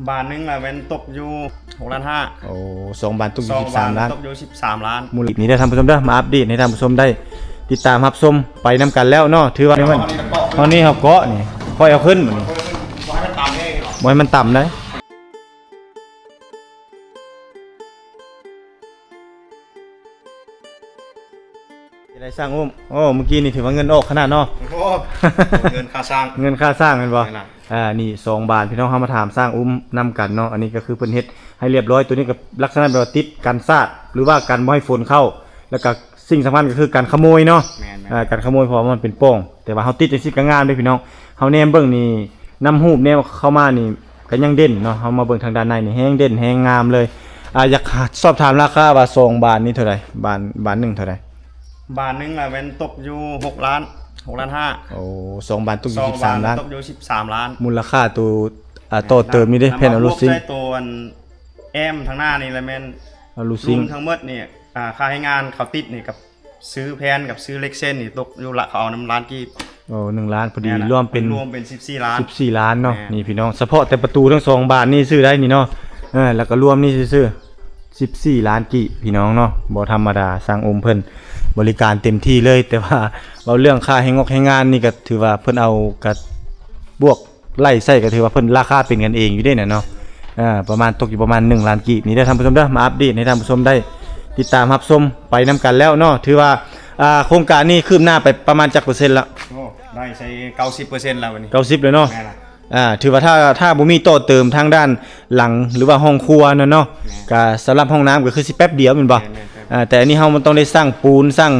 บาทนึงละเป็นตกอยู่6,500,000โอ้2 บาทตกอยู่13 ล้านตกอยู่13 ล้านมูลนี้ได้ท่านผู้ชมเด้อมาอัปเดตให้ท่านผู้ชมได้ติดตามรับชมไปนํกันแล้วเนาะถือว่ามันตอนนี้เฮาเกาะนี่ค่อยเอาขึ้นมื้อนี้บ่ให้มันต่ำได้ได้สร้างอุ้มโอ้เมื่อกี้นี่ถือว่าเงินออกขนาดเนาะ โอ้เงินค่าสร้าง เงินค่าสร้างแม่นบ่ นั่นน่ะ นี่2 บาทพี่น้องเฮามาถามสร้างอุ้มนํกันเนาะอันนี้ก็คือเพิ่นเฮ็ดให้เรียบร้อยตัวนี้ก็ลักษณะแบบว่าติดกันซาดหรือว่ากันบ่ให้ฝนเข้าแล้วก็สิ่งสำคัญก็คือการขโมยเนาะ แม่น การขโมยเพราะว่ามันเป็นโป้งแต่ว่าเฮาติดจังซี่ก็งามเด้พี่น้องเฮาแนมเบิ่งนี่นำรูปแนวเข้ามานี่ก็ยังเด่นเนาะเฮามาเบิ่งทางด้านในนี่แฮงเด่นแฮงงามเลยอยากสอบถามราคาว่า2 บาทนี่เท่าไหร่บาทหนึงเท่าไหร่ บาทนึงละเป็นตกอยู่6,500,000 โอ้2 บาทตกอยู่ บาท 13 ล้าน ตกอยู่13 ล้าน มูลค่าตัวโตเติมนี่เด้แผ่นอลูซิง ใช้ตัวแอมทางหน้านี่ละแม่น อลูซิง รวมทั้งหมดนี่ค่าให้งานเขาติดนี่กับซื้อแพนกับซื้อเล็กเส้นนี่ตกอยู่ละเขาเอาน้ำล้านกีบ โอ้1 ล้านพอดีรวมเป็น 14 ล้าน 14 ล้านเนาะ แม่ นี่พี่น้องเฉพาะแต่ประตูทั้ง2 บาทนี่ซื้อได้นี่เนาะแล้วก็รวมนี่ซื้อ14 ล้านกิพี่น้องเนาะบ่ธรรมดาสร้างอมเพิ่นบริการเต็มที่เลยแต่ว่าเราเรื่องค่าให้งอกให้งานนี่ก็ถือว่าเพิ่นเอากับบวกไล่ใส่ก็ถือว่าเพิ่นราคาเป็นกันเองอยู่ได้น่ะเนาะประมาณตกอยู่ประมาณ1 ล้านกินี่ได้ท่านผู้ชมเด้อมาอัปเดตให้ท่านผู้ชมได้ติดตามรับชมไปนํกันแล้วเนาะถือว่าโครงการนี้คืบหน้าไปประมาณจักเปอร์เซ็นต์ละ โอ้ได้ใช้ 90% แล้ววันนี้ 90เลยเนาะ แม่ล่ะ ถือว่าถ้าบ่มีต่อเติมทางด้านหลังหรือว่าห้องครัวนั่นเนาะก็สำหรับห้องน้ำก็คือสิแป๊บเดียวแม่นบ่แต่อันนี้เฮามันต้องได้สร้างปูนสร้าง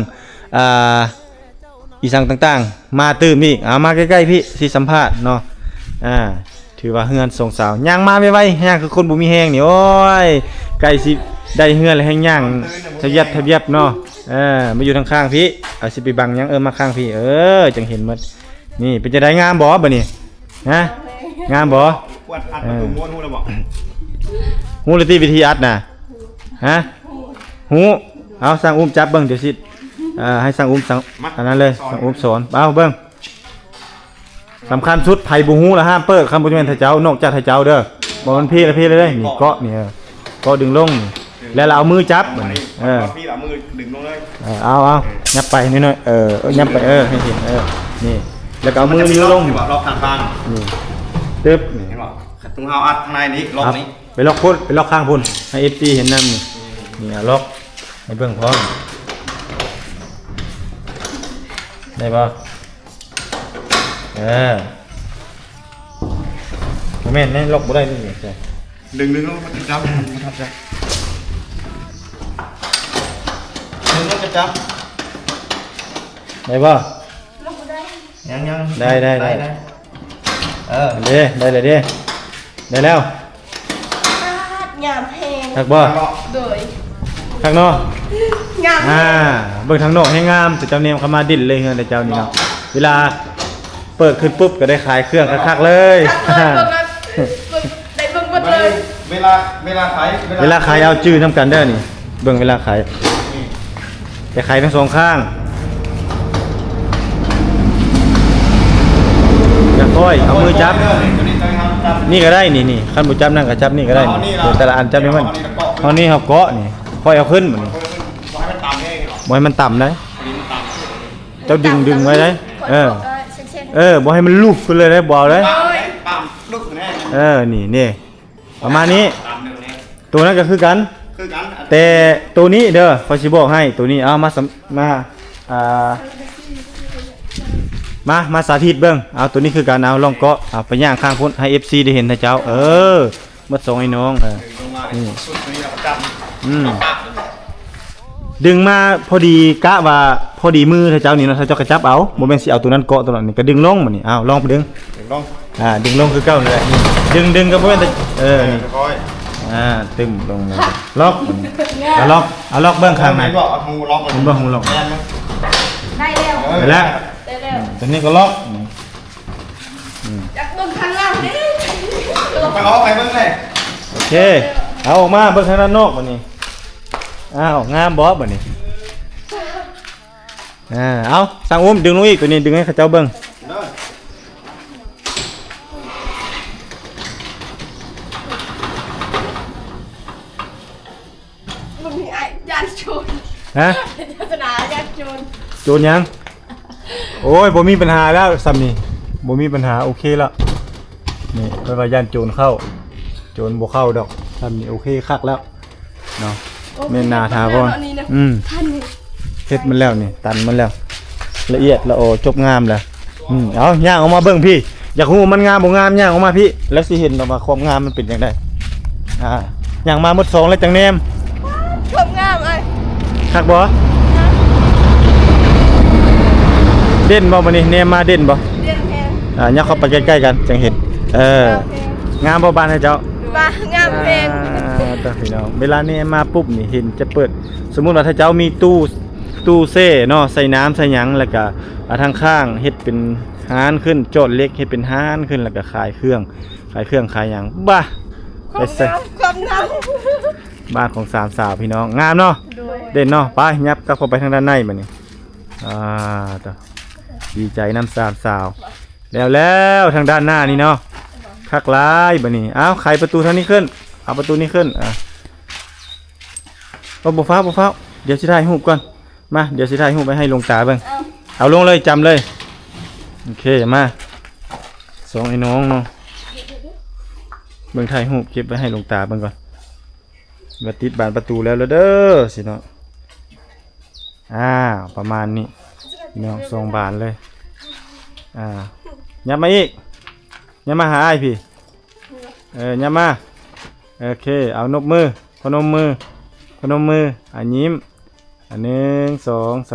อีสังต่างๆมาตื้มอีกมาใกล้ๆพี่สิสัมภาษณ์เนาะถือว่าเฮือนทรงสาวย่างมาไวๆย่างคือคนบ่มีแฮงนี่โอ้ยใกล้สิได้เฮือนแล้วแฮงย่างทะเย็บเนาะมาอยู่ทางข้างพี่สิไปบังหยังมาข้างพี่จังเห็นหมดนี่เป็นจะได้งามบ่บัดนี้ฮะงามบ่ ปวดอัดประตูม้วนหูแล้วบอก ฮู้เลยที่วิธีอัดน่ะฮะฮู้เอาสั่งอุ้มจับเบิ่งเดี๋ยวสิให้สั่งอุ้มสั่งอันนั้นเลยสั่งอุ้มสอนเอาเบิ่งสำคัญสุดไผบ่ฮู้ละห้ามเปิดคำบ่แม่นถ้าเจ้านอกจากถ้าเจ้าเด้อบ่มันพี่ละพี่เลยนี่เกาะนี่เกาะดึงลงนี่แล้วเราเอามือจับบัดนี้พี่เอามือดึงลงเลย เอายับไปนิดหน่อยยับไปให้เห็นนี่แล้วก็เอามือนิ้วลง ล็อกข้าง นี่ตึ๊บนี่ เห็นบ่ตรงเฮาอัดข้างในนี้ล็อกนี้ ไปล็อกพุ่นไปล็อกข้างพุ่นให้ FC เห็นนำนี่ล็อกให้เบิ่งพร้อมได้ป่ะแม่นนี่ล็อกบ่ได้นี่ใช่ ดึงลงมันจับมันทับใจดึงลงจะจับ ได้ป่ะ ยังได้ได้เลยเด้ได้แล้ว งามแพง ทักบ่ โดย ทักเนาะ งาม เบิ่งทางนอกให้งามแต่เจ้าเนี่ยเข้ามาดิ้นเลยเฮือนแต่เจ้านี่เนาะเวลาเปิดขึ้นปุ๊บก็ได้ขายเครื่องคักๆเลย ได้เบิ่งหมดเลย เวลาขาย เวลาขายเอาจื้อน้ำกันเด้อนี่เบิ่งเวลาขายจะขายทั้งสองข้างอย่าค่อยเอามือจับนี่ก็ได้นี่คันบ่จับนั่นก็จับนี่ก็ได้นี่เดี๋ยวแต่ละอันจับนี่มันเฮานี่เฮาเกาะนี่ค่อยเอาขึ้นมันนี่ ให้มันต่ำเอง บ่ให้มันต่ำได้ ลิ้นต่ำ เจ้าดึงไว้ได้บ่ให้มันลูกขึ้นเลยได้บ่เอาได้ ต่ำลุกแน่ นี่ประมาณนี้ ต่ำหนึ่งนี่ ตัวนั้นก็คือกัน คือกัน แต่ตัวนี้เด้อขอสิบอกให้ตัวนี้เอามาสาธิตเบิ่งเอาตัวนี้คือการเอาลองเกาะเอาไปย่างข้างพุ่นให้ FC ได้เห็นนะเจ้ามาส่งให้น้องนี่สุดนี้เราจับ ดึงมาพอดีกะว่าพอดีมือถ้าเจ้านี่เนาะถ้าเจ้ากระจับเอาบ่แม่นสิเอาตัวนั้นเกาะตัวนั้นนี่ก็ดึงลงมันนี่เอาลองไปดึง ลอง ดึงลงคือเก่าเลยนี่ดึงก็บ่แม่นแต่นี่ ค่อย ตึมลงเลยล็อกมันนี่เอาล็อกเบื้องข้างใน บอกเอาหูล็อก เบื้องหูล็อก ได้แล้ว ไปแล้ว ได้แล้ว ตัวนี้ก็ล็อก จากเบิ่งข้างล่างนี่ ไปล็อกไปเบิ่งเลย โอเคเอาออกมาเบื้องข้างด้านนอกมันนี่งามบอสมันนี่เอาสั่งอุ้มดึงลงอีกตัวนี้ดึงให้เขาเจ้าเบื้อง เ านโจร ฮะ ศาสนาญาติโจร โจรยังโอ้ยบ่มีปัญหาแล้วซ้ำนี่บ่มีปัญหาโอเคแล้วนี่เพิ่นว่าย่านโจรเข้าโจรบ่เข้าดอกซ้ำนี่โอเคคักแล้วเนาะแม่นนาทาบ่ท่านนี่ เฮ็ดมันแล้วนี่ตันมันแล้วละเอียดละโอจบงามแล้วเอาย่างออกมาเบิ่งพี่อยากรู้ว่ามันงามบ่งามย่างออกมาพี่แล้วสิเห็นออกมาความงามมันเป็นจังไดย่างมาหมด2แล้วจังแนม ชมงามไอ้ คักบ่เด่นบ่บัดนี้แนมมาเด่นบ่ เรียนแพง ยักเข้าไปใกล้ๆกันจังเห็นงามบ่บ้านให้เจ้า บ้างามเพลง ตาพี่น้องเวลานี้มาปุ๊บนี่เห็นจะเปิดสมมุติว่าถ้าเจ้ามีตู้เซ่เนาะใส่น้ำใส่หยังแล้วก็ทางข้างเฮ็ดเป็นห้านขึ้นโจทย์เล็กเฮ็ดเป็นห้านขึ้นแล้วก็ขายเครื่องขายหยังบ้า ความงาม บ้านของสามสาวพี่น้องงามเนาะเด่นเนาะไปยับกลับเข้าไปทางด้านในบัดนี้ต่อดีใจน้ำสามสาวแล้วทางด้านหน้านี่เนาะคักหลายบัดนี้อ้าวไขประตูทางนี้ขึ้นเอาประตูนี้ขึ้นบ่ฟ้าเดี๋ยวสิถ่ายรูปก่อนมาเดี๋ยวสิถ่ายรูปไปให้ลงตาเบิ่งเอาลงเลยจำเลยโอเคมาสองไอ้น้องเนาะเบิ่งถ่ายรูปเก็บไว้ให้ลงตาเบิ่งก่อนมาติดบานประตูแล้วเด้อสิเนาะประมาณนี้เนาะสองบานเลยยับมาอีกยับมาหาไอ้พี่ยับมาโอเคเอานบมือพนมมือยิ้ม1 2 3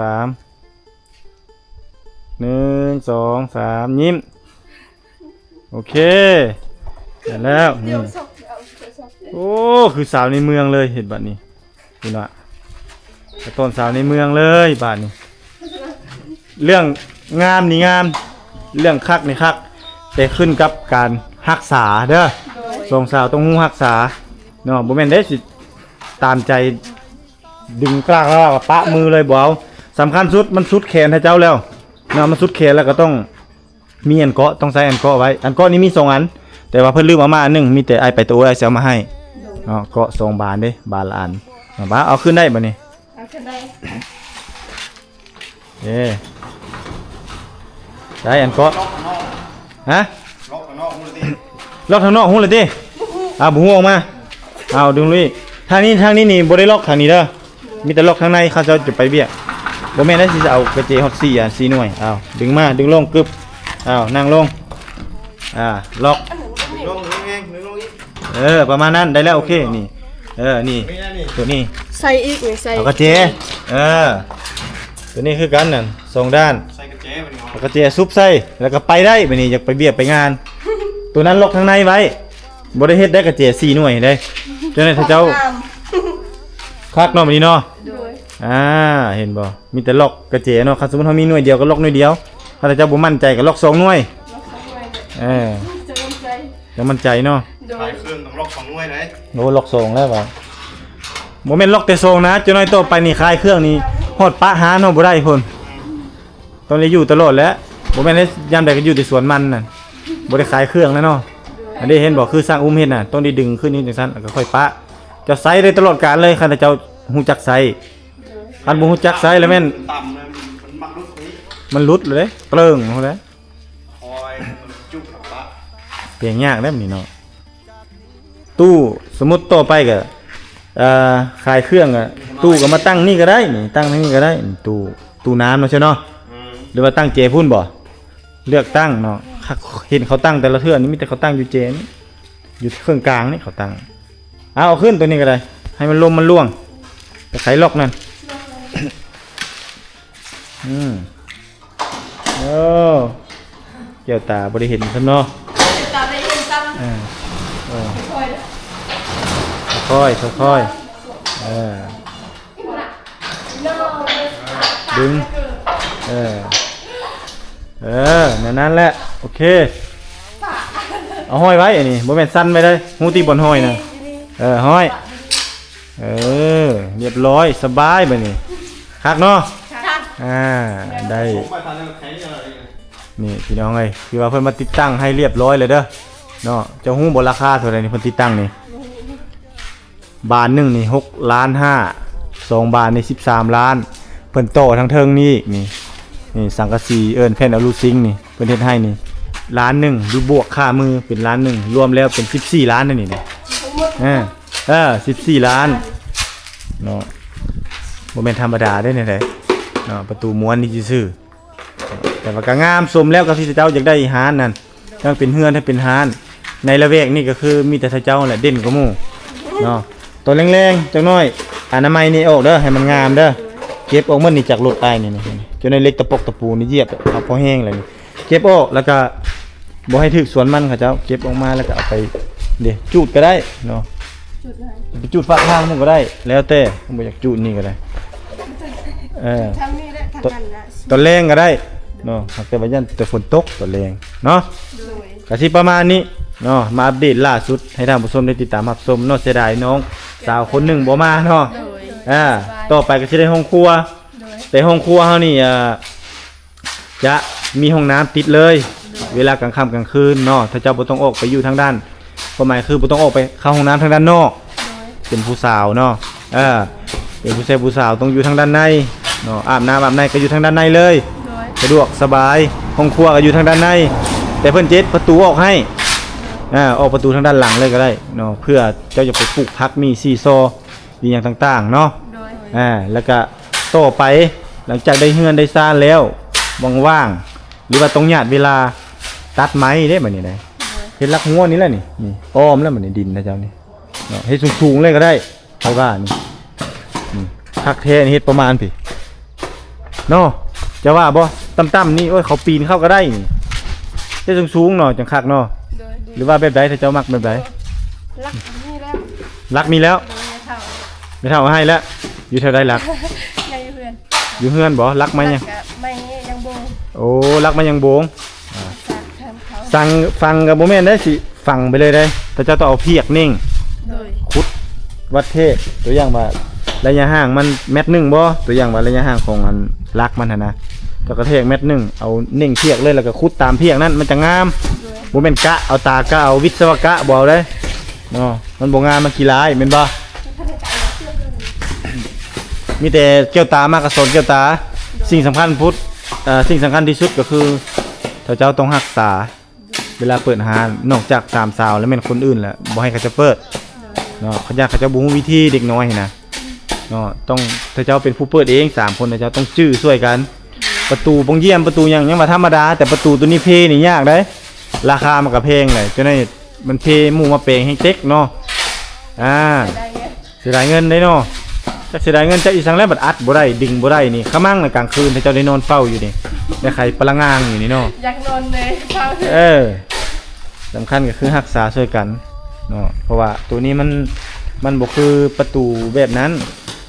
1 2 3ยิ้มโอเคเสร็จแล้วนี่โอ้คือสาวในเมืองเลยเห็นบัดนี้นี่เนาะกระต้นสาวในเมืองเลยบัดนี้เรื่องงามนี่งามเรื่องคักนี่คักแต่ขึ้นกับการรักษาเด้อสองสาวต้องฮู้รักษาเนาะบ่แม่นได้สิตามใจดึงกล้าแล้วปะมือเลยบ่เอาสำคัญสุดมันสุดแขนให้เจ้าแล้วเนาะมันสุดแขนแล้วก็ต้องมีอันเกาะต้องใส่อันเกาะไว้อันเกาะนี้มี2อันแต่ว่าเพิ่นลืมเอามาอันนึงมีแต่ไอ้ไปตัวไอ้เสียมาให้เนาะเกาะ2บานเด้บานละอันบ่าเอาขึ้นได้บ่นี่ เอาขึ้นได้ ได้อันเกาะฮะ ล็อกข้างนอกมูลนิธิ ล็อกทางนอกหูเลยติบ่ฮู้ออกมาเอาดึงลุยทางนี้นี่บ่ได้ล็อกทางนี้เด้อมีแต่ล็อกทางในเขาจะไปเบี้ยบ่แม่นได้สิจะเอากระเจฮอต4 หน่วยเอาดึงมาดึงลงกึบนั่งลงล็อก ลงเองลงอีก ประมาณนั้นได้แล้วโอเคนี่นี่ตัวนี้ ใส่อีกนี่ใส่ เอากระเจตัวนี้คือกันนั่น2ด้าน ใส่กระเจี๊ยบ เอากระเจซุบใส่แล้วก็ไปได้บัดนี้อยากไปเบี้ยไปงาน ตัวนั้นล็อกทางในไว้บ่ได้เฮ็ดได้กระเจ4 หน่วยได้จังได๋ถ้าเจ้าคักเนาะบัดนี้เนาะ โดย เห็นบ่มีแต่ล็อกกระเจเนาะคันสมมุติเฮามีหน่วยเดียวก็ล็อกหน่วยเดียวถ้าเจ้าบ่มั่นใจก็ล็อก2 หน่วยจะมั่นใจ แล้วมั่นใจเนาะ โด ขาย ยเครื่องต้องล็อก2 หน่วยเลย โอ้ล็อก2แล้วว่ะบ่แม่นล็อกแต่2นะจังน้อยต่อไปนี่คลายเครื่องนี่ฮอดปะหาเนาะบ่ได้พุ่นต้องได้อยู่ตลอดแล้วบ่แม่นได้ยามใดก็อยู่แต่สวนมันน่ะบ่ได้ขายเครื่องแล้วเนาะอันนี้เห็นบ่คือสร้างอุ้มเฮ็ดน่ะต้องได้ดึงขึ้นนี่จังซั่นแล้วก็ค่อยปะจะใส่ได้ตลอดกาลเลยคันเจ้าฮู้จักใส่คันบ่ฮู้จักใส่แล้วแม่น ต่ำเลยมันมักลุกนี้ มันหลุดเลยเด้เปลิงเฮาเด้ คอยจุกกับปะ เปลี่ยนยากได้แบบนี้เนาะตู้สมมุติต่อไปก็ขายเครื่องอ่ะตู้ก็มาตั้งนี่ก็ได้นี่ตั้งนี่ก็ได้ตู้น้ำเนาะใช่เนาะหรือว่าตั้งเจพุ่นบ่เลือกตั้งเนาะเห็นเขาตั้งแต่ละเทื่อนี่มีแต่เขาตั้งอยู่เจนี่อยู่เครื่องกลางนี่เขาตั้งเอาขึ้นตัวนี้ก็ได้ให้มันลมมันล่วงแต่ไขล็อกนั่นเกี่ยวตาบ่ได้เห็นซั่นเนาะ ตาได้เห็นซ้ำค่อย ค่อยดึงนั่นแหละโอเคเอาห้อยไว้อันนี้บ่แม่นสั้นไปเลยหูตีบนห้อยนะห้อยเรียบร้อยสบายบัดนี้คักเนาะได้นี่พี่น้องเอ้ยคือว่าเพิ่นมาติดตั้งให้เรียบร้อยเลยเด้อเนาะเจ้าฮู้บ่ราคาเท่าไหร่นี่เพิ่นติดตั้งนี่บานหนึ่งนี่6,500,000 2บานใน13ล้านเพิ่นโตทั้งเทิงนี่นี่สังกะสีเอิ้นแผ่นอลูซิงนี่เพิ่นเฮ็ดให้นี่ล้านหนึ่งดูบวกค่ามือเป็นล้านหนึ่งรวมแล้วเป็น14ล้านนั่นนี่14ล้านเนาะบ่แม่นธรรมดาได้แน่ๆเนาะประตูม้วนนี่ซื่อๆแต่ว่าก็งามสมแล้วกับที่เจ้าอยากได้หารนั่นทั้งเป็นเฮือนทั้งเป็นหารในละแวกนี่ก็คือมีแต่เจ้าแหละเด่นกว่าหมู่เนาะตัวแรงๆจังน้อยอนามัยนี่ออกเด้อให้มันงามเด้อเก็บออกมันนี่จากรถไอ้นี่จนในเล็กตะปกตะปูนี่เหยียบเอาพอแห้งเลยนี่เก็บออกแล้วก็บ่ให้ถึกสวนมันเขาเจ้าเก็บออกมาแล้วก็เอาไปจูดก็ได้เนาะไปจูดฝาข้างมันก็ได้แล้วแต่บ่อยากจูดนี่ก็ได้ทางนี้แหละทางนั้นนะ ตัวแรงก็ได้เนาะแต่ว่ายันแต่ฝนตกตัวแรงเนาะ โดย ก็สิประมาณนี้เนาะมาอัปเดตล่าสุดให้ท่านผู้ชมได้ติดตามรับชมเนาะเสียดายน้องสาวคนหนึ่งบ่มาเนาะ โดย ต่อไปก็สิได้ห้องครัว โดย แต่ห้องครัวเฮานี่จะมีห้องน้ำติดเลย เวลากลางค่ำกลางคืนเนาะถ้าเจ้าบ่ต้องออกไปอยู่ทางด้านความหมายคือบ่ต้องออกไปเข้าห้องน้ำทางด้านนอก เป็นผู้สาวเนาะเป็นผู้ชายผู้สาวต้องอยู่ทางด้านในเนาะอาบน้ำอาบในก็อยู่ทางด้านในเลย โดย สะดวกสบายห้องครัวก็อยู่ทางด้านในแต่เพิ่นเจ็ดประตูออกให้ออกประตูทางด้านหลังเลยก็ได้เนาะเพื่อเจ้าจะไปปลูกพักมีซีซอมีอย่างต่างๆเนาะ โดย แล้วก็ต่อไปหลังจากได้เฮือนได้ซ่านแล้วว่างๆหรือว่าต้องหยาดเวลาตัดไม้ได้บัดนี้ได้เฮ็ดลักงัวนี่แหละนี่อ้อมแล้วบัดนี้ดินนะเจ้านี่เนาะเฮ็ดสูงๆเลยก็ได้เท่าว่านี่คักแท้นี่เฮ็ดประมาณพี่เนาะจะว่าบ่ต่ำๆนี่โอ้ยเขาปีนเข้าก็ได้นี่เฮ็ดสูงๆเนาะจังคักเนาะ โดย หรือว่าแบบใดถ้าเจ้ามักแบบใด รักนี่แล้ว รักมีแล้ว โดยเท่า ไม่เท่าให้แล้วอยู่แถวใดรัก ไงเพื่อน อยู่เฮือนบ่รักไหมยัง ไม่ยังบ่ โอ้รักมายังโบง จากทางเขา สั่งฟังกับโมเมนได้สิฟังไปเลยได้แต่เจ้าต้องเอาเพียกนิ่ง โดย คุดวัดเทศตัวอย่างว่าระยะห่างมันเม็ดหนึ่งบ่ตัวอย่างว่าระยะห่างของอันรักมันนะเจ้ากระเทกเม็ดหนึ่งเอานิ่งเพียกเลยแล้วก็คุดตามเพียกนั้นมันจะงามโมเมนกะเอาตากะเอาวิศวกะบ่เอาได้เนาะมันบ่งามมันกี่ลายแม่นบ่มีแต่เกี่ยวตามากระสนเกี่ยวตาสิ่งสำคัญพุทธสิ่งสำคัญที่สุดก็คือถ้าเจ้าต้องรักษาเวลาเปิดหานอกจากตามสาวแล้วแม่นคนอื่นแหละบ่ให้เขาจะเปิดเนาะเขาอยากเขาจะบ่ฮู้วิธีเด็กน้อยนะเนาะต้องถ้าเจ้าเป็นผู้เปิดเอง3คนถ้าเจ้าต้องจื้อช่วยกันประตูบงเยี่ยมประตูยังว่าธรรมดาแต่ประตูตัวนี้เพนี่ยากได้ราคามันก็แพงเลยจนได้มันเพหมู่มาเปลงให้เต็กเนาะได้ไง เสียดายเงินได้เนาะจักเสียดายเงินจักอีสังแล้วบัดอัดบ่ได้ดึงบ่ได้นี่ขมั่งในกลางคืนถ้าเจ้าได้นอนเฝ้าอยู่นี่ได้ไข่ปลางางอยู่นี่เนาะ อยากนอนเลยเฝ้า สำคัญก็คือรักษาช่วยกันเนาะเพราะว่าตัวนี้มันบ่คือประตูแบบนั้น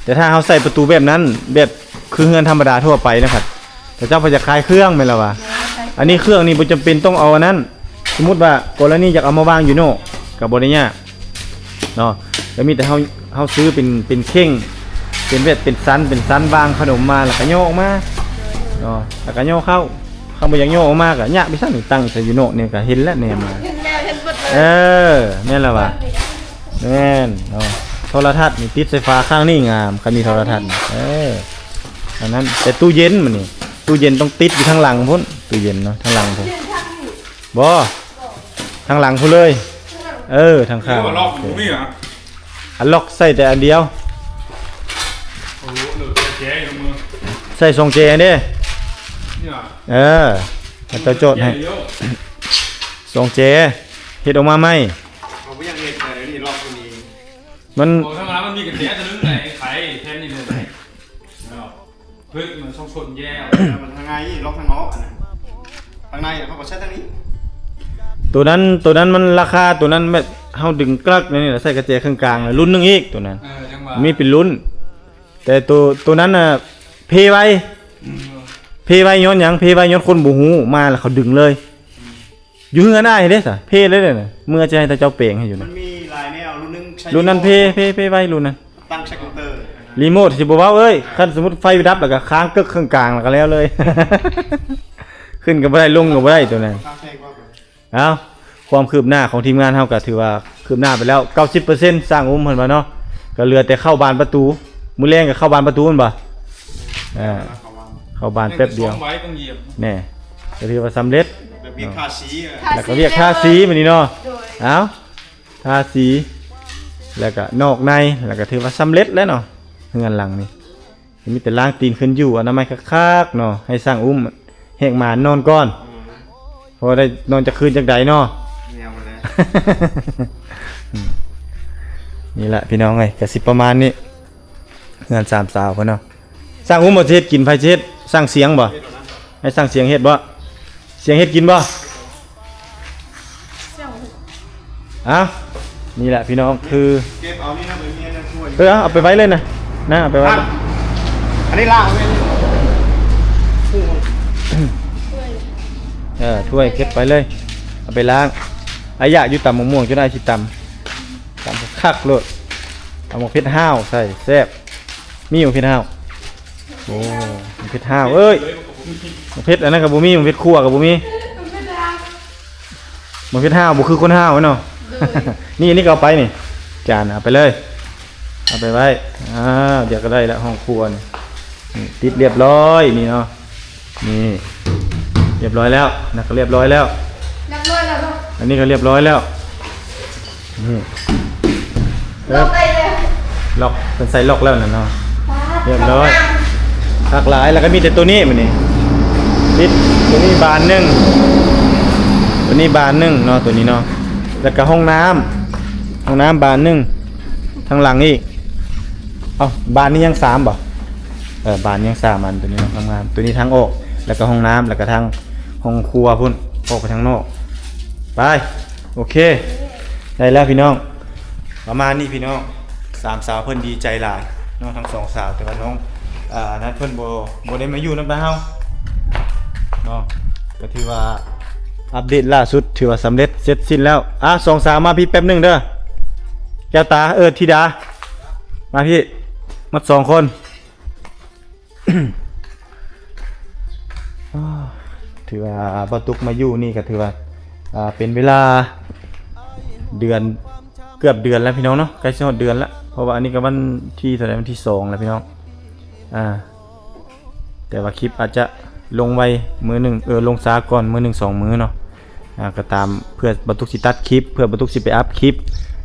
แต่ถ้าเราใส่ประตูแบบนั้นแบบคือเฮือนธรรมดาทั่วไปนะครับแต่เจ้าพอจะคลายเครื่องแม่นล่ะวะอันนี้เครื่องนี่บ่จำเป็นต้องเอาอันนั้นสมมุติว่ากรณีอยากเอามาวางอยู่โน่ก็บ่ได้ยากเนาะแล้วมีแต่เฮาซื้อเป็นเข่งเป็นแบบเป็นชั้นวางขนมมาแล้วก็โยกออกมาเนาะแล้วก็โยกเข้าบ่อยากโยกออกมาก็ยากไปซั่นนี่ตั้งใส่อยู่โน่นี่ก็เห็นแล้วแนมมา เห็นแล้วเห็นหมดเลย แม่นแล้ววะแม่นเนาะโทรทัศน์นี่ติดไฟฟ้าข้างนี่งามคันมีโทรทัศน์อันนั้นแต่ตู้เย็นมันนี่ตู้เย็นต้องติดอยู่ทางหลังพุ่นตู้เย็นเนาะทางหลังพุ่นบ่ทางหลังพุ่นเลยทางข้าง ล็อกมีอ่ะ อันล็อกใส่แต่อันเดียว โอ้โหเหลือแจ๊อยู่มือ ใส่ทรงเจเด้ เนี่ย ให้ตัวโจทย์ให้ เยอะ ทรงเจเฮ็ดออกมาไหม เขาบ่ยังเฮ็ดแต่นี่รอบตัวนี้ มัน โอ้ถ้ามามันมีกระเจี๊ยบจะนึงไหนไข่แทนนี่เลยพึ่งมันช่องชนแย่ มันทางในล็อกทางนอกนะทางในเขาก็ใช้ทางนี้ ตัวนั้นมันราคาตัวนั้นแบบเฮาดึงกลักนี่แหละใส่กระเจเครื่องกลางรุ่นหนึงอีกตัวนั้น จังหวะ มีเป็นรุ่น แต่ตัวนั้นน่ะเพไว้ย้อนหยังเพไว้ย้อนคนบ่ฮู้มาแล้วเขาดึงเลยอยู่เฮือนได้เด้ซะเพเลยเด้น่ะเมื่อจะให้ตาเจ้าเปลงให้อยู่ มั นะ นมีหลายแนวรุ่นนึงใช้ รุ่นนั้นเพไว้รุ่นนั้น ตั้งใช้คอมพิวเตอร์ รีโมทสิบ่เว้าเอ้ยคันสมมุติไฟดับแล้วก็ค้างกึกเครื่องกลางแล้วก็แล้วเลย ขึ้นก็บ่ได้ลงก็บ่ได้ตัวนั้น ค่าแพงกว่า เอ้าความคืบหน้าของทีมงานเฮาก็ถือว่าคืบหน้าไปแล้ว 90% สร้างอุ้มเพิ่นว่าเนาะก็เหลือแต่เข้าบานประตู มื้อแรงก็เข้าบ้านประตูนั่นบ่เข้าบ้านแป๊บเดียว ไว้ต้องเหยียบ แน่ก็ถือว่าสำเร็จ แบบเบียงทาสีอะ แล้วก็เรียกทาสีมื้อนี้เนาะ โดย เอ้าทาสีแล้วก็นอกในแล้วก็ถือว่าสำเร็จแล้วเนาะเฮือนหลังนี้มีแต่ล้างตีนขึ้นอยู่อนามัยคักๆเนาะให้สร้างอุ้มแหกหมานนอนก่อนพอได้นอนจะคืนจักใดเนาะ แนวมาแล้ว นี่แหละพี่น้องเอ้ยก็สิประมาณนี้เฮือนสามสาวเพิ่นเนาะสร้างอุ้มบ่สิเฮ็ดกินไผสิเฮ็ดสร้างเสียงบ่ให้สร้างเสียงเฮ็ดบ่เสียงเฮ็ดกินบ่ เสี่ยว อ้าวนี่แหละพี่น้องคือ เก็บเอานี่นะแบบนี้นะช่วย เอาไปไว้เลยนะเอาไปไว้ อันนี้ล่างไว้ ถ้วยเก็บไปเลยเอาไปล้างอายะอยู่ตำมะม่วงจนได้สิตำคักโลดเอาหมกเพชรห้าวใส่แซ่บมีหมกเพชรห้าวโอ้หมกเพชรห้าวเอ้ยหมกเพชรอันนั้นกับบุมีหมกเพชรคั่วกับบุมีหมกเพชรห้าวบุคือคนห้าวเนาะ นี่ก็เอาไปนี่จานเอาไปเลยเอาไปไว้เดี๋ยวก็ได้แล้วห้องครัวนี่ติดเรียบร้อยนี่เนาะนี่เรียบร้อยแล้วนะก็เรียบร้อยแล้ว นักน้อยแล้วเนาะ อันนี้ก็เรียบร้อยแล้วนี่ ลงไปเลย ล็อกเป็นใส่ล็อกแล้วนะเนาะเรียบร้อยหักหลายแล้วก็มีแต่ตัวนี้มันนี่ปิดตัวนี้บานหนึ่งตัวนี้บานหนึ่งเนาะตัวนี้เนาะแล้วก็ห้องน้ำบานหนึ่งทางหลังอีกเอ้าบานนี้ยัง3บ่บานยัง3อันตัวนี้เนาะทำงานตัวนี้ทางออกแล้วก็ห้องน้ำแล้วก็ทางห้องครัวพุ่นออกไปทางนอกไปโอเคได้แล้วพี่น้องประมาณนี้พี่น้อง3สาวเพิ่นดีใจหลายน้องทั้ง2สาวแต่ว่าน้องนัดเพิ่นบ่ได้มาอยู่นำเฮาเนาะก็ถือว่าอัปเดตล่าสุดถือว่าสำเร็จเสร็จสิ้นแล้ว2สาวมาพี่แป๊บนึงเด้อแก้วตาธิดามาพี่มา2คนถือว่าบ่ตุกมาอยู่นี่ก็ถือว่าเป็นเวลาเดือนเกือบเดือนแล้วพี่น้องเนาะใกล้จะหมดเดือนแล้วเพราะว่าอันนี้ก็วันที่เท่าไหร่วันที่2แล้วพี่น้องแต่ว่าคลิปอาจจะลงไว้มื้อหนึงลงช้าก่อนมื้อ1 2มื้อเนาะก็ตามเพื่อบรรทุกสิตัดคลิปเพื่อบรรทุกสิไปอัพคลิป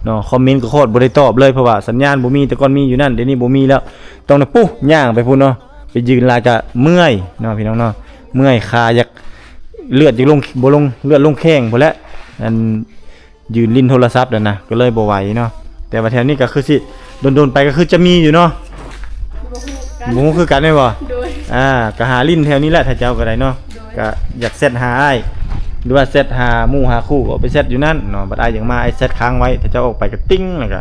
เนาะคอมเมนต์ก็โคตรบ่ได้ตอบเลยเพราะว่าสัญญาณบ่มีแต่ก่อนมีอยู่นั่นเดี๋ยวนี้บ่มีแล้วต้องได้ปุ๊ย่างไปพุ่นเนาะไปยืนลาจะเมื่อยเนาะพี่น้องเนาะเมื่อยขาอยากเลือดจะลงบ่ลงเลือดลงแข้งพุ่นแหละอันยืนลิ้นโทรศัพท์นั่นนะก็เลยบ่ไหวเนาะแต่ว่าแถวนี้ก็คือสิโดนๆไปก็คือจะมีอยู่เนาะบ่ฮู้คือกันได้บ่ โดย ก็หาลิ้นแถวนี้แหละถ้าเจ้าก็ได้เนาะก็อยากเซตหาอ้ายหรือว่าเซตหาหมู่หาคู่ก็ไปเซตอยู่นั่นเนาะบัดอ้ายอย่างมาไอ้เซตค้างไว้ถ้าเจ้าออกไปก็ติ้งแล้วก็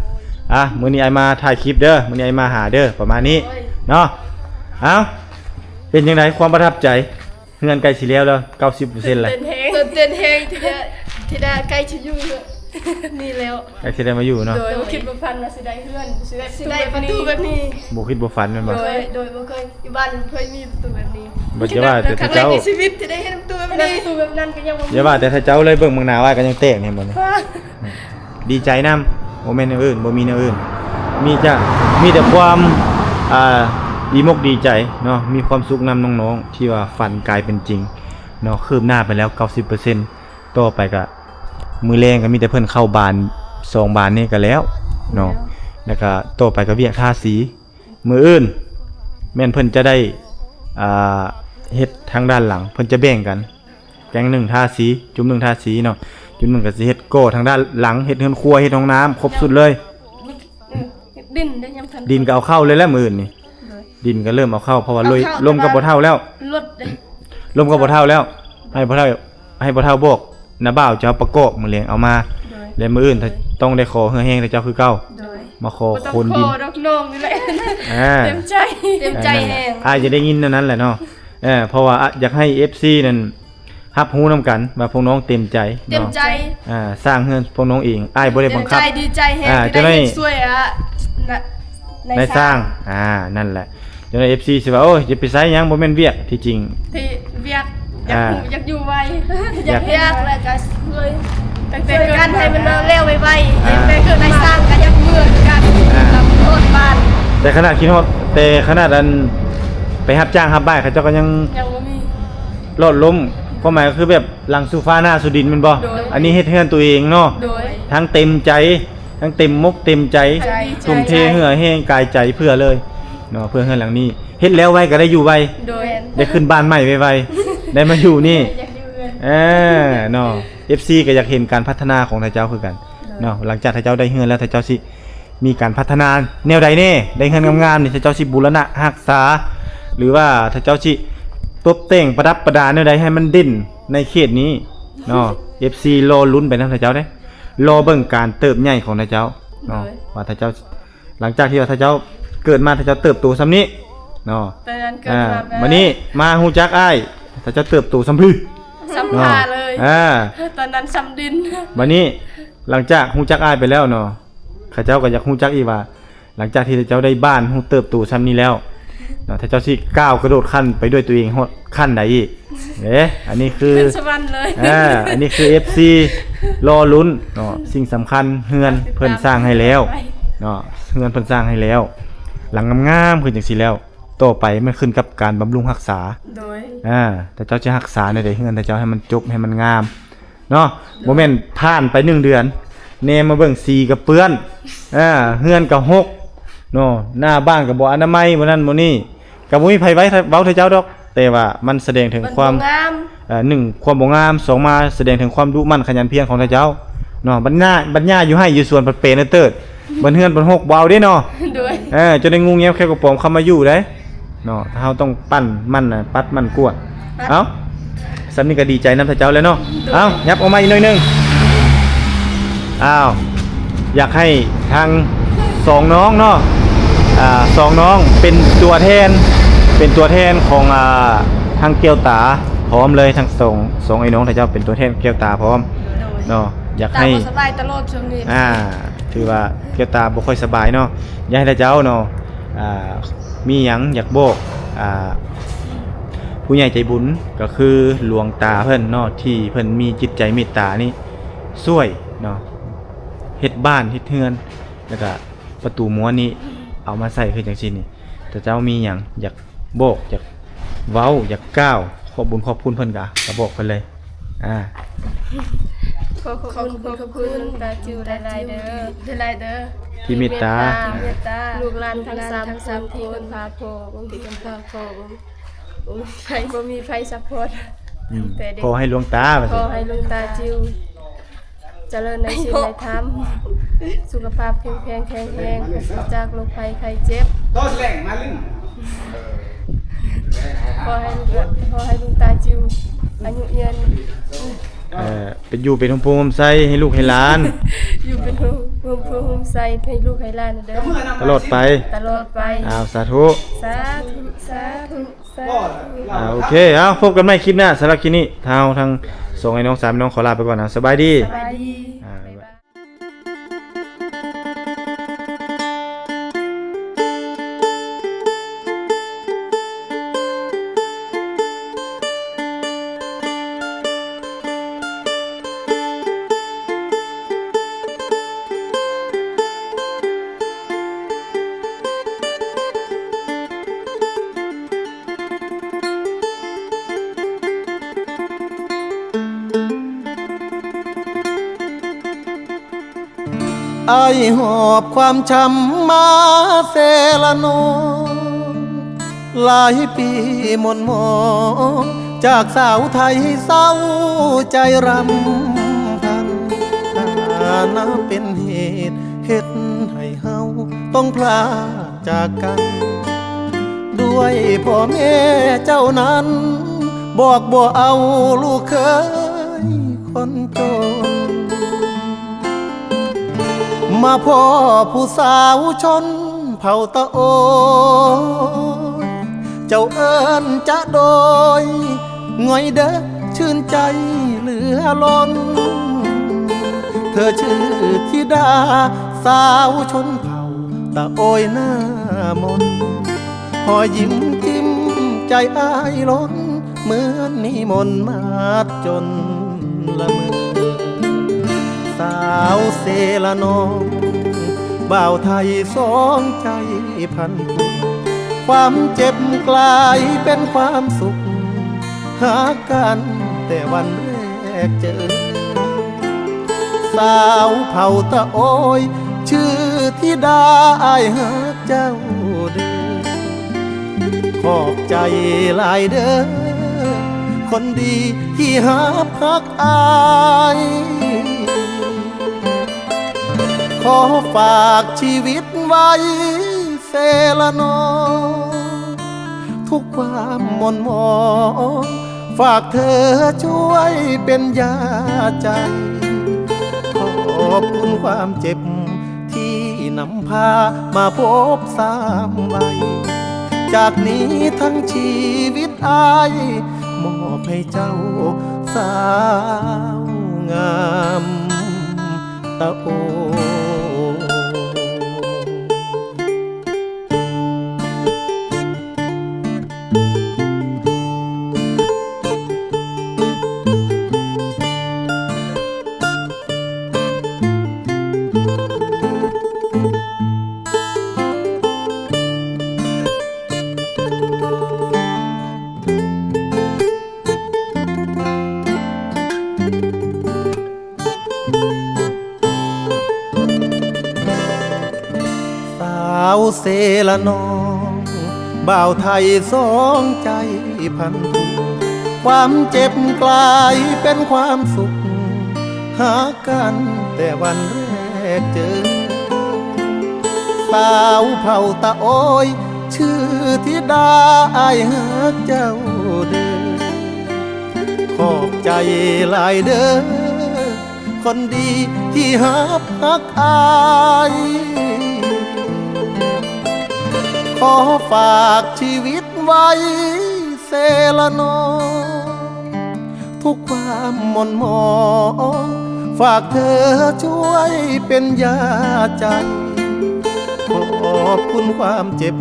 มื้อนี้อ้ายมาถ่ายคลิปเด้อมื้อนี้อ้ายมาหาเด้อประมาณนี้เนาะเป็นจังไดความประทับใจเฮือนใกล้สิแล้ว90%แล้ว เต้นแฮงที่ได้ใกล้จะอยู่เลยนี่แล้ว ใกล้สิได้มาอยู่เนาะ โดยบ่คิดบ่พันว่าสิได้เฮือนสิได้ประตูแบบนี้ บ่คิดบ่ฝันแม่นบ่ โดยบ่เคยอยู่บ้านเคยมีประตูแบบนี้ บ่จะว่าแต่ ครั้ ถ้าง แรก เจ้า ในชีวิตที่ได้เห็นประตูแบบนี้ประตูแบบนั้นก็ยังบ่มี อย่าว่าแต่ถ้าเจ้าเลยเบิ่งเมืองหน้าว่าก็ยังแตกเนี่ยบ่เนี่ยดีใจนำบ่แม่นแนวอื่นบ่มีแนวอื่นมีแต่ความดีมกดีใจเนาะมีความสุขนำน้องๆที่ว่าฝันกลายเป็นจริงเนาะคืบหน้าไปแล้ว 90% ต่อไปก็มือแรงก็มีแต่เพิ่นเข้าบาน2บานนี่ก็แล้วเนาะแล้วก็ต่อไปก็เวียกทาสีมืออื่นแม่นเพิ่นจะได้เฮ็ดทางด้านหลังเพิ่นจะแบ่งกันแกงหนึ่งทาสีจุ่มหนึ่งทาสีเนาะจุ่มหนึ่งก็สิเฮ็ดโก้ทางด้านหลังเฮ็ดเฮือนครัวเฮ็ดห้องน้ำครบสุดเลย ดินได้ยังทัน ดินก็เอาเข้าเลยแล้วมื้ออื่นนี่ดินก็เริ่มเอาเข้าเพราะว่าลมก็บ่เท่าแล้ว รถได้ ลมก็บ่เท่าแล้วให้บ่เท่าบอกน้าบ่าวจะเอาประกอบมื้อเลี้ยงเอามาแล้วมื้ออื่นถ้าต้องได้ขอเฮือแห้งแต่เจ้าคือเก่า โดย มาขอคนดิน ดอกน้องนี่แหละ เต็มใจแฮง จะได้ยินนั้นแหละเนาะเพราะว่าอยากให้ FC นั่นรับรู้นํกันว่าพวกน้องเต็มใจ เต็ม เนาะ ใจ สร้างเฮือนพวกน้องเองอ้ายบ่ได้บังคับ ดีใจแฮง จะได้ ช่วยในสร้างนั่นแหละเดี๋ยว FC สิว่าโอ้ยจะไปไสหยังบ่แม่นเวียกที่จริง ที่เวียกอยากอยู่ไวอยากเวียกแล้วก็ช่วยตั้งแต่เกิดกันให้มันเร็วไวๆตั้งแต่เกิดในสร้างก็อยากเมื่อกันรับโทษบ้าน แต่ขนาดคิดฮอด แต่ขนาดนั้นไปรับจ้างรับบ้านเขาเจ้าก็ยัง ยังบ่มี รอดล้มความหมายก็คือแบบหลังสู่ฟ้าหน้าสู่ดินแมันบ่ โดย อันนี้เฮ็ดเฮือนตัวเองเนาะ โดย ทั้งเต็มใจทั้งเต็มมกเต็มใจ ใจ ทุ่มเทเหือแห้งกายใจเพื่อเลยเนาะเพื่อเฮือนหลังนี้เฮ็ดแล้วไว้ก็ได้อยู่ไว้ โดย ได้ขึ้นบ้านใหม่ไวๆได้มาอยู่นี่ อยากอยู่เงิน เนาะ FC ก็อยากเห็นการพัฒนาของท่านเจ้าคือกันเนาะหลังจากท่านเจ้าได้เฮือนแล้วท่านเจ้าสิมีการพัฒนาแนวใดแน่ได้เฮือนงามๆนี่ท่านเจ้าสิบูรณะรักษา หรือว่าท่านเจ้าสิตบแต่งประดับประดาแนวใดให้มันเด่นในเขตนี้เนาะ FC รอลุ้นไปนำท่านเจ้าเด้รอเบิ่งการเติบใหญ่ของท่านเจ้าเนาะว่าท่านเจ้าหลังจากที่ว่าท่านเจ้าเกิดมาท่านเจ้าเติบโตส่ำนี้เนาะ ตอนนั้นเกิด อ่า มาแบบ มื้อนี้มาฮู้จักอ้ายท่านเจ้าเติบโตส่ำพี่ สัมภาเลย ตอนนั้นซ้ำดิน วันนี้หลังจากฮู้จักอ้ายไปแล้วเนาะข้าเจ้าก็อยากฮู้จักอีกว่า หลังจากที่เจ้าได้บ้านฮู้เติบโตซ้ำนี้แล้วเนาะถ้าเจ้าสิก้าวกระโดดขั้นไปด้วยตัวเองฮอดขั้นใดอีกอันนี้คือ เป็นสวรรค์เลย อันนี้คือ FC รอลุ้นเนาะสิ่งสำคัญเฮือนเพิ่นสร้างให้แล้วเนาะเฮือนเพิ่นสร้างให้แล้ว หลังงามๆขึ้นจังซี่แล้วต่อไปมันขึ้นกับการบำรุงรักษา โดย แต่เจ้าจะรักษาในใดเฮือนแต่เจ้าให้มันจบให้มันงามเนาะบ่แม่นผ่านไป1เดือนแนมมาเบิ่งสีก็เปื้อนเฮือนก็หกเนาะหน้าบ้านก็บ่อนามัยบ่นั่นบ่นี่ก็บ่มีไผไว้เว้าให้เจ้าดอก แต่ว่ามันแสดงถึง มัน ความ บ่งาม หนึ่งความบ่งามสองมาแสดงถึงความดุมั่นขยันเพียรของเจ้าเนาะบรรยาอยู่ให้อยู่ส่วนปัดเปนเติดบ่เฮือนบ่หกบ่เอาเด้เนาะ โดย จนได้งูเงี้ยวแค่กระป๋องเข้ามาอยู่ได้เนาะถ้าเราต้องปั้นมันน่ะปัดมันกวดเอ้าสำนี้ก็ดีใจนำเจ้าแล้วเนาะเอ้ายับออกมาอีกหน่อยหนึงอ้าวอยากให้ทางสองน้องเนาะสองน้องเป็นตัวแทนของทางเกียวตาพร้อมเลยทั้งสองไอ้น้องเจ้าเป็นตัวแทนเกียวตาพร้อมเนาะอยาก ตา ให้ บ่สบายตลอดช่วงนี้ ถือว่าเกียวตาบ่ค่อยสบายเนาะอยากให้เจ้าเนาะมีหยังอยากบอกผู้ใหญ่ใจบุญก็คือหลวงตาเพิ่นเนาะที่เพิ่นมีจิตใจเมตตานี่ช่วยเนาะเฮ็ดบ้านเฮ็ดเฮือนแล้วก็ประตูม้วนนี้เอามาใส่คือจังซี่นี่แต่เจ้ามีหยังอยากบอกอยากเว้าอยากกล่าวขอบบุญขอบคุณเพิ่นก็บอกเพิ่นเลยขอบคุณตาจิวได้หลายเด้อได้หลายเด้อ ที่เมตตา เมตตาลูกหลานทั้ง3ที่เพิ่นพาพ่อบางทีเพิ่นพาพ่อไฟบ่มีไฟซัพพอร์ตแต่เด็ก ขอให้หลวงตาว่า ข สิ อให้ลุงตาจิวเจริญในชีวิตในธรรมสุขภาพแข็งแรงแข็งแรงปราศจากโรคภัยไข้เจ็บขอให้ลุงตาจิวอายุยืน เป็นอยู่เป็นโฮมไซให้ลูกให้หลาน อยู่เป็นโฮมไซต์ให้ลูกให้หลานเด้อ ตลอดไป ตลอดไป สาธุ สาธุสาธุสาธุ โอเคพบกันใหม่คลิปหน้าสำหรับคลิปนี้ทางส่งไอ้น้อง3น้องขอลาไปก่อนนะสบายดี สบายดี บ๊ายบาย ไอหอบความช้ำมาเซละนองหลายปีหม่นหมองจากสาวไทยเศร้าใจรำพันนับเป็นเหตุเฮ็ดให้เฮาต้องพลาดจากกัน ด้วยพ่อแม่เจ้านั้น บอกบ่เอาลูกเคยคนจน มาพ่อผู้สาวชนเผ่าตะโอยเจ้าเอิ้นจะโดยง่อยเด้อชื่นใจเหลือล้น เธอชื่อธิดาสาวชนเผ่าตะโอยหน้ามนหอยยิ้มจิ้มใจอ้ายล้นเหมือนนิมนต์มาดจนละเมอสาวเซละนองบ่าวไทยสองใจพันผูก ความเจ็บกลายเป็นความสุขหากันแต่วันแรกเจอสาวเผ่าตะโอยชื่อธิดาอายหาเจ้าเด้อขอบใจหลายเด้อคนดีที่หาพักอายขอฝากชีวิตไว้เสละนอทุกความหม่นหมองฝากเธอช่วยเป็นยาใจขอบคุณความเจ็บที่นำพามาพบสามวัยจากนี้ทั้งชีวิตอายมอบให้เจ้าสาวงามตะโอเสละน้องบ่าวไทยสองใจพันผูความเจ็บกลายเป็นความสุขหากันแต่วันแรกเจอสาวเผ่าตะโอยชื่อธิดาอายหาเจ้าเด้อขอบใจหลายเด้อคนดีที่หาพักอายขอฝากชีวิตไว้เสละนอทุกความหม่นหมองฝากเธอช่วยเป็นยาใจขอบคุณความเจ็บ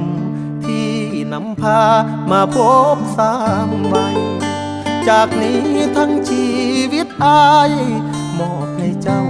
ที่นำพามาพบสามวัยจากนี้ทั้งชีวิตอายมอบให้เจ้า